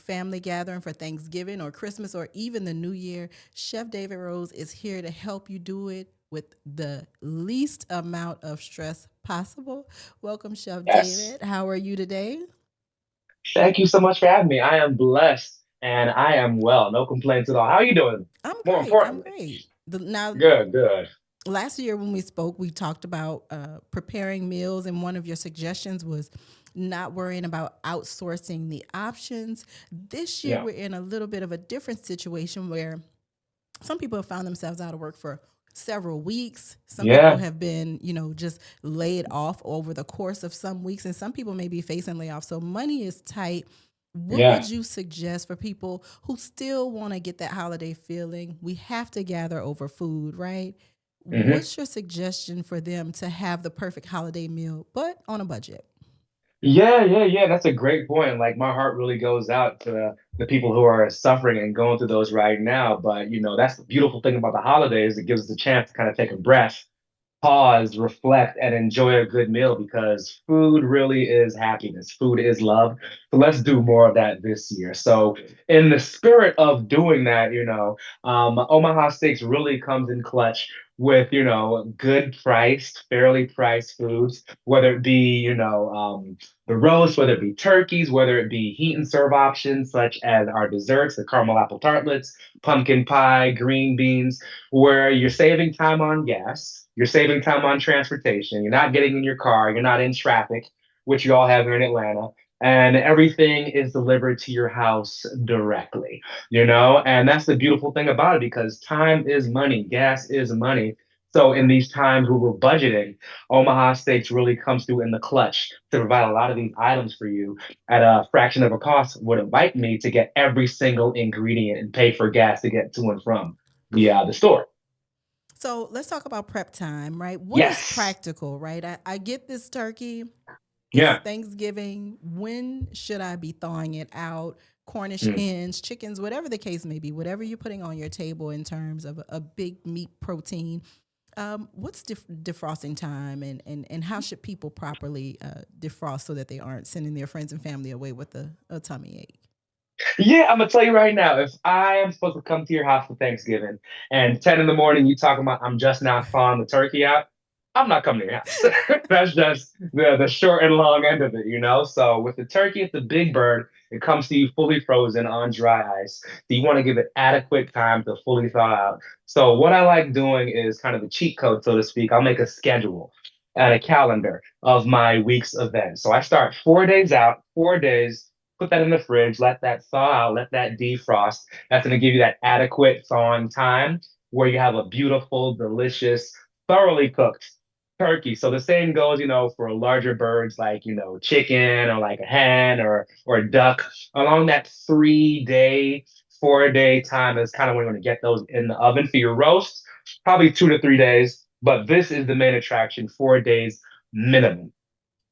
family gathering for Thanksgiving or Christmas or even the New Year, Chef David Rose is here to help you do it with the least amount of stress possible. Welcome, Chef Yes. David. How are you today? Thank you so much for having me. I am blessed and I am well. No complaints at all. How are you doing? I'm More great. I'm importantly. great. Now, Good, good. last year when we spoke, we talked about preparing meals, and one of your suggestions was not worrying about outsourcing the options. This year, Yeah. we're in a little bit of a different situation where some people have found themselves out of work for several weeks. Some people Yeah. have been, just laid off over the course of some weeks, and some people may be facing layoffs. So money is tight. What Yeah. would you suggest for people who still want to get that holiday feeling? We have to gather over food, right? hmm What's your suggestion for them to have the perfect holiday meal, but on a budget? Yeah. That's a great point. Like my heart really goes out to the people who are suffering and going through those right now. But that's the beautiful thing about the holidays. It gives us a chance to kind of take a breath, pause, reflect, and enjoy a good meal because food really is happiness. Food is love. So let's do more of that this year. So, in the spirit of doing that, Omaha Steaks really comes in clutch with, good priced, fairly priced foods, whether it be, the roast, whether it be turkeys, whether it be heat and serve options such as our desserts, the caramel apple tartlets, pumpkin pie, green beans, where you're saving time on gas, you're saving time on transportation, you're not getting in your car, you're not in traffic, which you all have here in Atlanta, and everything is delivered to your house directly, and that's the beautiful thing about it because time is money, gas is money. So in these times where we're budgeting, Omaha Steaks really comes through in the clutch to provide a lot of these items for you at a fraction of a cost would invite me to get every single ingredient and pay for gas to get to and from the store. So let's talk about prep time, right? What is Yes. practical, right? I get this turkey. It's Yeah. Thanksgiving. When should I be thawing it out? Cornish Mm. hens, chickens, whatever the case may be, whatever you're putting on your table in terms of a big meat protein. What's defrosting time, and how should people properly defrost so that they aren't sending their friends and family away with a tummy ache? Yeah, I'm gonna tell you right now, if I am supposed to come to your house for Thanksgiving and 10 in the morning you talking about I'm just now thawing the turkey out, I'm not coming to your house. That's just the short and long end of it. So with the turkey, it's a big bird. It comes to you fully frozen on dry ice. So you want to give it adequate time to fully thaw out. So what I like doing is kind of the cheat code, so to speak. I'll make a schedule and a calendar of my week's events. So I start 4 days out, 4 days, put that in the fridge, let that thaw out, let that defrost. That's going to give you that adequate thawing time where you have a beautiful, delicious, thoroughly cooked turkey. So the same goes, for larger birds like, chicken or like a hen or a duck. Along that 3 day, 4 day time is kind of when you want to get those in the oven for your roast, probably 2 to 3 days. But this is the main attraction, 4 days minimum.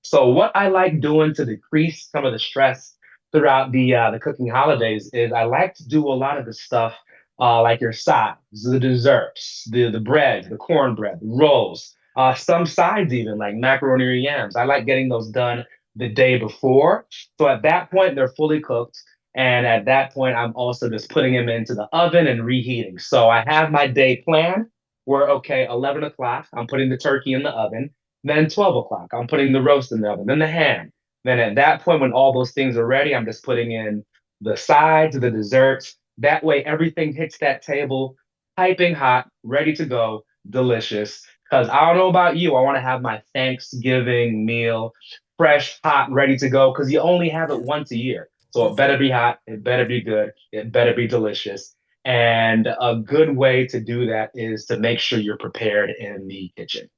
So what I like doing to decrease some of the stress throughout the cooking holidays is I like to do a lot of the stuff like your sides, the desserts, the bread, the cornbread, the rolls, some sides even like macaroni or yams. I like getting those done the day before. So at that point they're fully cooked. And at that point, I'm also just putting them into the oven and reheating. So I have my day planned where, okay, 11 o'clock, I'm putting the turkey in the oven. Then 12 o'clock, I'm putting the roast in the oven, then the ham. Then at that point, when all those things are ready, I'm just putting in the sides, the desserts. That way, everything hits that table, piping hot, ready to go, delicious. Because I don't know about you, I want to have my Thanksgiving meal fresh, hot, ready to go. Because you only have it Yes, once a year. So it that's better right. be hot, it better be good, it better be delicious. And a good way to do that is to make sure you're prepared in the kitchen.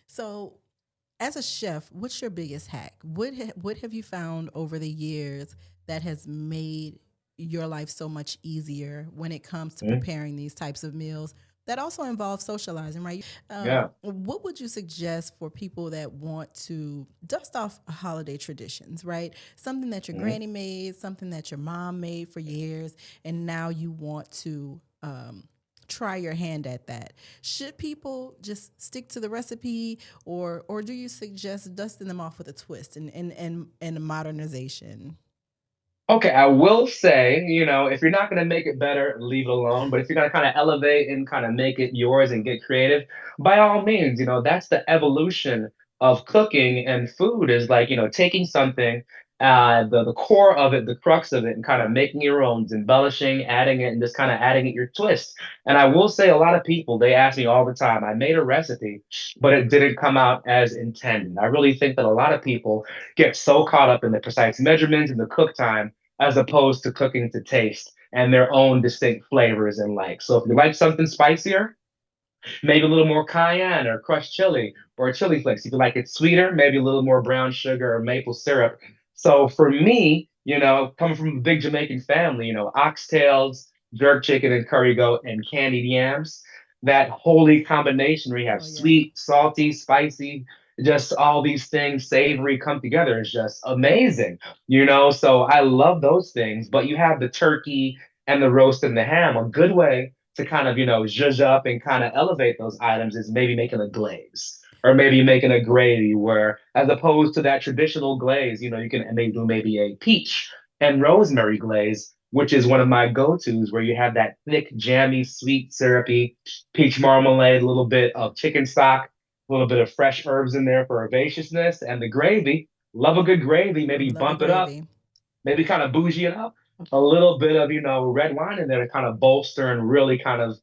So, as a chef, what's your biggest hack? What have you found over the years that has made your life so much easier when it comes to Mhm. preparing these types of meals? That also involves socializing, right? Yeah. What would you suggest for people that want to dust off holiday traditions, right? Something that your Mhm. granny made, something that your mom made for years, and now you want to try your hand at that. Should people just stick to the recipe, or do you suggest dusting them off with a twist and a modernization? Okay, I will say, if you're not going to make it better, leave it alone. But if you're going to kind of elevate and kind of make it yours and get creative, by all means, that's the evolution of cooking and food is like, taking something, the core of it, the crux of it, and kind of making your own, embellishing, adding it, and just kind of adding it your twist. And I will say, a lot of people, they ask me all the time, I made a recipe, but it didn't come out as intended. I really think that a lot of people get so caught up in the precise measurements and the cook time as opposed to cooking to taste and their own distinct flavors and like. So if you like something spicier, maybe a little more cayenne or crushed chili or chili flakes. If you like it sweeter, maybe a little more brown sugar or maple syrup. So for me, coming from a big Jamaican family, oxtails, jerk chicken and curry goat and candied yams, that holy combination where you have Oh yeah. sweet, salty, spicy, just all these things savory come together is just amazing. So I love those things, but you have the turkey and the roast and the ham, a good way to kind of, zhuzh up and kind of elevate those items is maybe making a glaze or maybe making a gravy where, as opposed to that traditional glaze, you can maybe do maybe a peach and rosemary glaze, which is one of my go-tos where you have that thick, jammy, sweet, syrupy peach marmalade, a little bit of chicken stock, a little bit of fresh herbs in there for herbaceousness, and the gravy. Love a good gravy, maybe Love a bump it up, gravy. maybe kind of bougie it up, a little bit of, red wine in there to kind of bolster and really kind of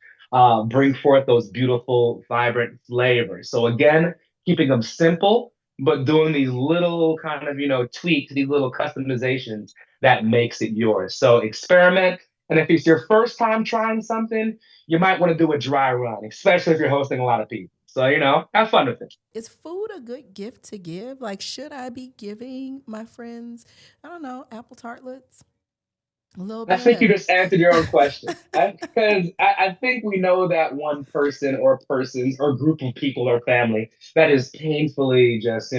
bring forth those beautiful, vibrant flavors. So again, keeping them simple, but doing these little kind of, tweaks, these little customizations that makes it yours. So experiment. And if it's your first time trying something, you might want to do a dry run, especially if you're hosting a lot of people. So, have fun with it. Is food a good gift to give? Like, should I be giving my friends, I don't know, apple tartlets? A little I bit think you of. just answered your own question. Because I think we know that one person or persons or group of people or family that is painfully just,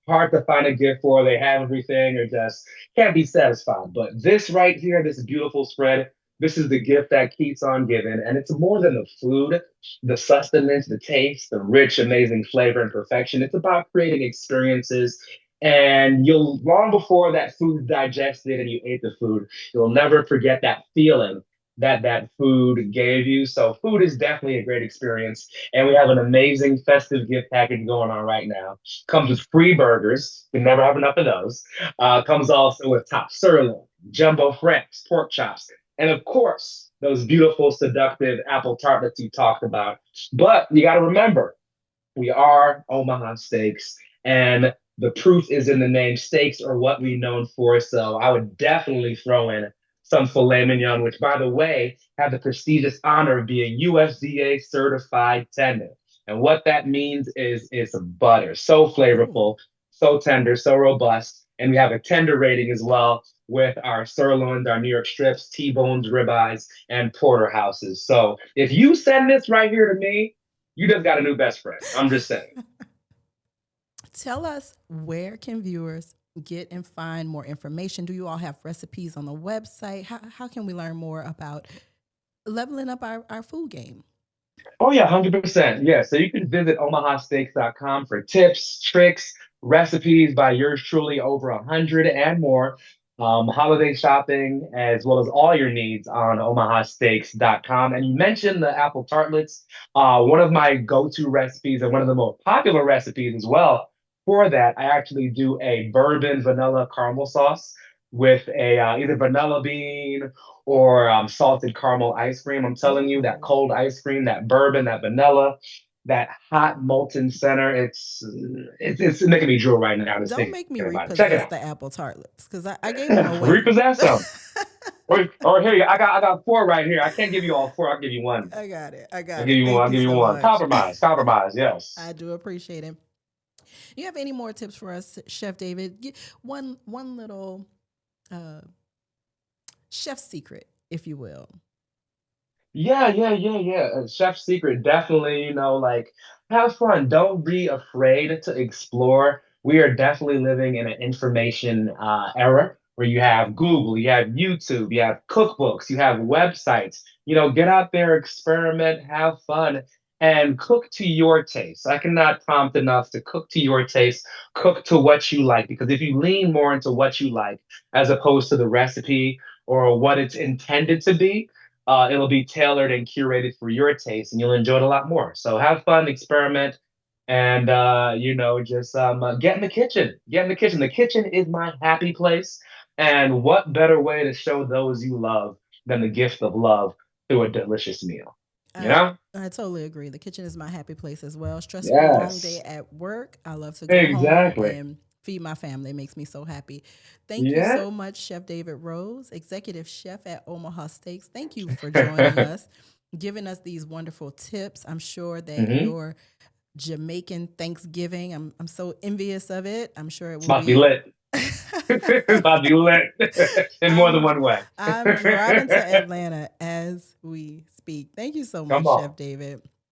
hard to find a gift for. They have everything or just can't be satisfied. But this right here, this beautiful spread, this is the gift that keeps on giving. And it's more than the food, the sustenance, the taste, the rich, amazing flavor and perfection. It's about creating experiences. And you'll long before that food digested and you ate the food, you'll never forget that feeling that that food gave you. So food is definitely a great experience. And we have an amazing festive gift package going on right now. Comes with free burgers. We never have enough of those. Comes also with top sirloin, jumbo franks, pork chops, and of course, those beautiful, seductive apple tartlets you talked about. But you got to remember, we are Omaha Steaks, and the proof is in the name. Steaks are what we're known for. So I would definitely throw in some filet mignon, which, by the way, have the prestigious honor of being USDA certified tender. And what that means is it's butter, so Ooh. flavorful, so tender, so robust. And we have a tender rating as well with our sirloins, our New York strips, T-bones, ribeyes, and porterhouses. So if you send this right here to me, you just got a new best friend. I'm just saying. Tell us, where can viewers get and find more information? Do you all have recipes on the website? How can we learn more about leveling up our food game? Oh yeah, 100%. Yeah. So you can visit omahasteaks.com for tips, tricks, recipes by yours truly, over 100 and more. Holiday shopping, as well as all your needs on omahasteaks.com. And you mentioned the apple tartlets. One of my go-to recipes and one of the most popular recipes as well for that, I actually do a bourbon vanilla caramel sauce with a either vanilla bean or salted caramel ice cream. I'm telling you, that Ooh. cold ice cream, that bourbon, that vanilla, that hot molten center. It's making me drool right now just Don't thinking make me about it. Check it repossess out. the apple tartlets because I gave them away. Repossess them. Or here, I got four right here. I can't give you all four. I'll give you one. I got it. I I'll got give it. you one. Thank I'll you give you so one. much. Compromise. Compromise. I Yes. do appreciate it. You have any more tips for us, Chef David? One little uh, chef secret, if you will. Yeah. Chef Secret, definitely, like have fun. Don't be afraid to explore. We are definitely living in an information era where you have Google, you have YouTube, you have cookbooks, you have websites. Get out there, experiment, have fun, and cook to your taste. I cannot prompt enough to cook to your taste, cook to what you like. Because if you lean more into what you like as opposed to the recipe or what it's intended to be, it'll be tailored and curated for your taste, and you'll enjoy it a lot more. So have fun, experiment, and just get in the kitchen. Get in the kitchen. The kitchen is my happy place, and what better way to show those you love than the gift of love through a delicious meal? You I know? I totally agree. The kitchen is my happy place as well. Stressful long day Yes, at work. I love to go home exactly. and feed my family. It makes me so happy. Thank you Yeah. so much, Chef David Rose, executive chef at Omaha Steaks. Thank you for joining us, giving us these wonderful tips. I'm sure that Hmm. your Jamaican Thanksgiving, I'm so envious of it. I'm sure it It's will about to be be. lit. It's about to be lit in more than I'm one way. I'm driving to Atlanta as we speak. Thank you so Come much, on. Chef David.